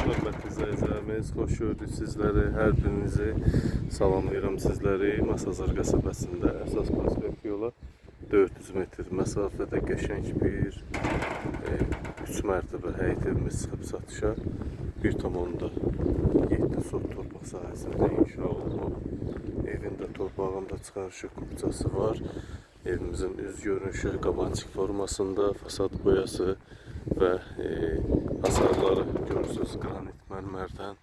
Hörmətli izləyicilərimiz, xoş gördük sizləri, hər birinizi salamlayıram sizləri. Masazır qəsəbəsində əsas prospekt yola 400 metr məsafədə qəşəng bir 3 mərtəbə həyət evimiz satışa 1,7 sot torpaq sahəsində inşa olunub. Evində torpağında çıxarışıq kupçası var. Evimizin üz görünüşü qabançıq formasında, fasad boyası və hasarları görürsünüz. Qranit mərmərdən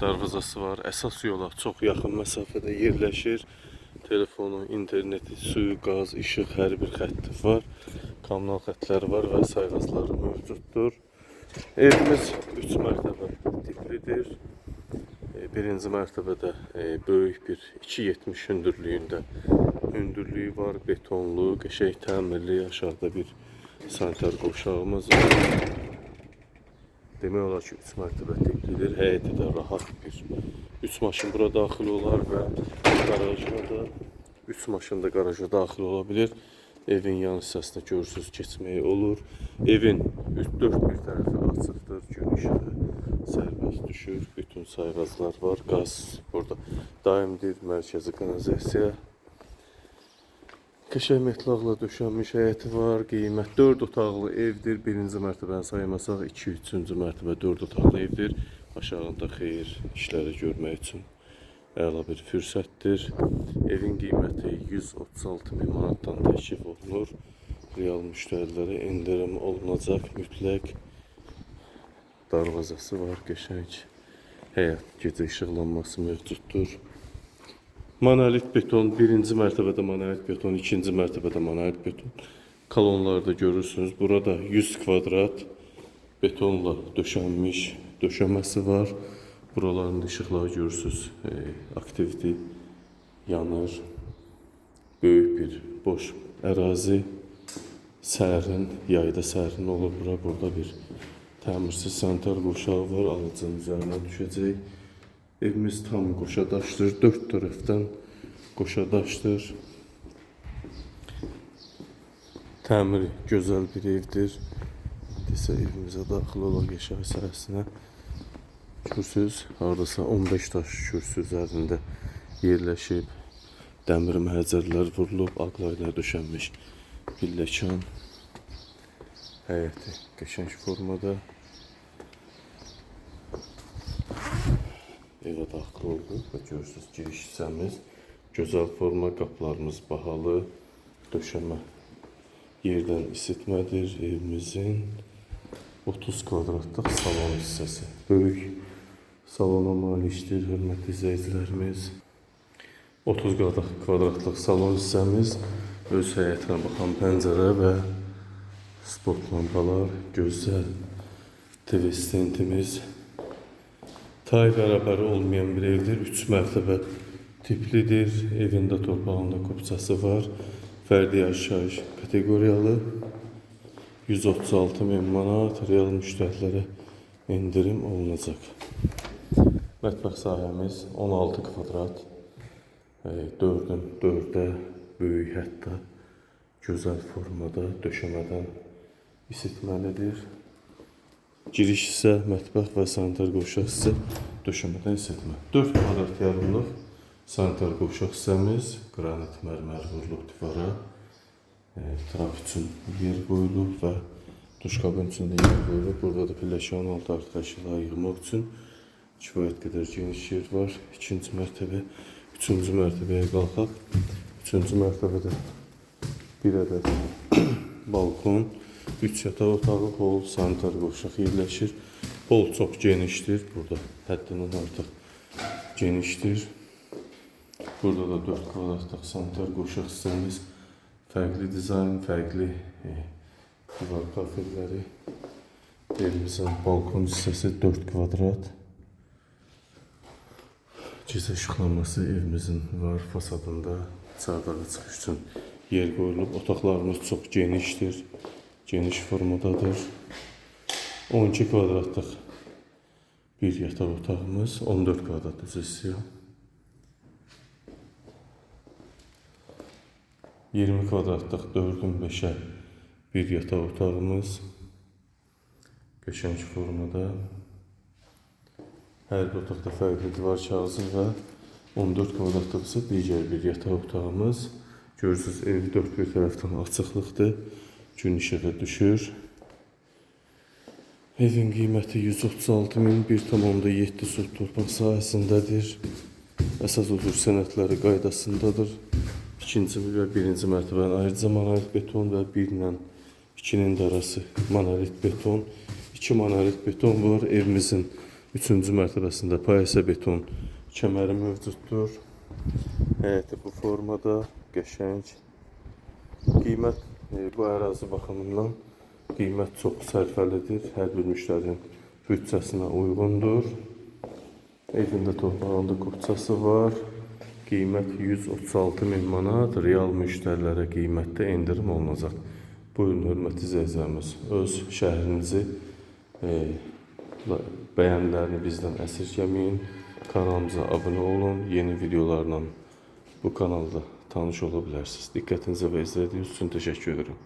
darvazası var. Əsas yola çox yaxın məsafədə yerləşir. Telefonu, interneti, suyu, qaz, işıq hər bir xətti var. Kommunal xəttləri var və sayğacları mövcuddur. Evimiz 3 mərtəbə tiplidir. Birinci mərtəbədə böyük bir 2,70 hündürlüyündə hündürlüyü var. Betonlu, qəşəng təmirli, aşağıda bir sanitar qovşağımız var. Demək olar ki, 3 mərtəbə tiplidir. Həyəti də rahat bir 3 maşın bura daxil olar və qarajına da 3 maşın da qaraja daxil ola bilir. Evin yan hissəsində görürsünüz keçməyi olur. Evin 4 bir tərəfi açıqdır. Gün işığı sərbəst düşür. Bütün sayğaclar var. Qaz burada daimdir. Mərkəzi kanalizasiya. Qəşəng metlaqla döşənmiş həyəti var. Qiymət 4 otaqlı evdir. Birinci mərtəbəni saymasaq 2-3-cü mərtəbə 4 otaqlı evdir. Aşağıda xeyir işləri görmək üçün əla bir fürsətdir. Evin qiyməti 136.000 manatdan təklif olunur. Real müştərilərə endirim olunacaq mütləq. Darvazası var, qəşəng. Həyət gecə işıqlanması mövcuddur. Monolit beton, birinci mərtəbədə monolit beton, ikinci mərtəbədə monolit beton. Kolonlarda görürsünüz. Burada 100 kvadrat betonla döşənmiş döşəməsi var. Buraların işıqları görürsünüz, aktivdir, yanır. Böyük bir boş ərazi, sərin, yayda sərin olur bura. Burada bir təmirsiz sanitar qovşağı var, alıcının üzərinə düşəcək. Evimiz tam qoşadaşdır, 4 tərəfdən qoşadaşdır. Təmiri gözəl bir evdir. Desə evimizə daxil olaq yaşayış sahəsinə. Görürsünüz, haradasa 15 daş kürsü üzərində yerləşib. Dəmir məhəccərlər vurulub, ağlayla döşənmiş pilləkan. Həyəti qəşəng formada. Evə daxil olduq və görürsünüz giriş hissəmiz gözəl forma, qapılarımız bahalı, döşəmə yerdən isitmədir. Evimizin 30 kvadratlıq salon hissəsi. Böyük salona malikdir, hörmətli izləyicilərimiz. 30 kvadratlıq salon hissəmiz, öz həyətinə baxan pəncərə və spot lampalar, gözəl TV stendimiz. Tay bərabəri olmayan bir evdir, 3 mərtəbə tiplidir. Evində torpağında kupçası var. Fərdi yaşayış kateqoriyalı. 136.000 manat real müştərilərə endirim olunacaq. Mətbəx sahəmiz 16 kvadrat, 4-ün 4-ə böyük, hətta gözəl formada döşəmədən isitməlidir. Giriş isə mətbəx və sanitar qovşaq isə döşəmədən isitmə. 4 kvadrat yarımlıq sanitar qovşaq hissəmiz, qranit mərmər vurulub divara. Trap üçün yer qoyulub və duşqabın üçün də yer qoyulub. Burada da pilləkan altı artıq əşyaları yığmaq üçün kifayət qədər geniş yer var. 2-ci mərtəbə, 3-cü mərtəbəyə qalxaq. 3-cü mərtəbədə bir ədəd balkon, 3 yataq otağı, hol, sanitar qovşaq yerləşir. Hol çox genişdir. Burada həddindən artıq genişdir. Burada da 4 kvadratlıq sanitar qovşaq hissəmiz. Fərqli dizayn, fərqli divar profilləri. Evimizin balkon hissəsi 4 kvadrat. Gecə işıqlanması evimizin var. Fasadında çardağa çıxış üçün yer qoyulub. Otaqlarımız çox genişdir. Geniş formadadır. 12 kvadratlıq bir yataq otağımız, 14 kvadrat üzrə. 20 kvadratlıq 4-ün 5-ə bir yataq otağımız. Qəşəng formada. Hər bir otaqda fərqli divar kağızı və 14 kvadratlıq isə digər bir yataq otağımız. Görürsünüz, ev dörd bir tərəfdən açıqlıqdır. Gün işığı düşür. Evin qiyməti 136.000, 1,7 sot torpaq sahəsindədir. Əsas otur sənədləri qaydasındadır. İkinci və birinci mərtəbənin ayrıca monolit beton və 1 ilə 2-nin də arası monolit beton. 2 monolit beton var. Evimizin 3-cü mərtəbəsində payəsə beton kəməri mövcuddur. Həyəti bu formada, qəşəng. Qiymət bu ərazi baxımından qiymət çox sərfəlidir. Hər bir müştərinin büdcəsinə uyğundur. Evində torpağında qurçası var. Qiymət 136.000 manat. Real müştərilərə qiymətdə endirim olunacaq. Buyurun, hörmətli izləyicilərimiz, öz şəhrinizi bəyənlərini bizdən əsirgəməyin. Kanalımıza abunə olun. Yeni videolarla bu kanalda tanış ola bilərsiniz. Diqqətinizə və izlədiyiniz üçün təşəkkür ederim.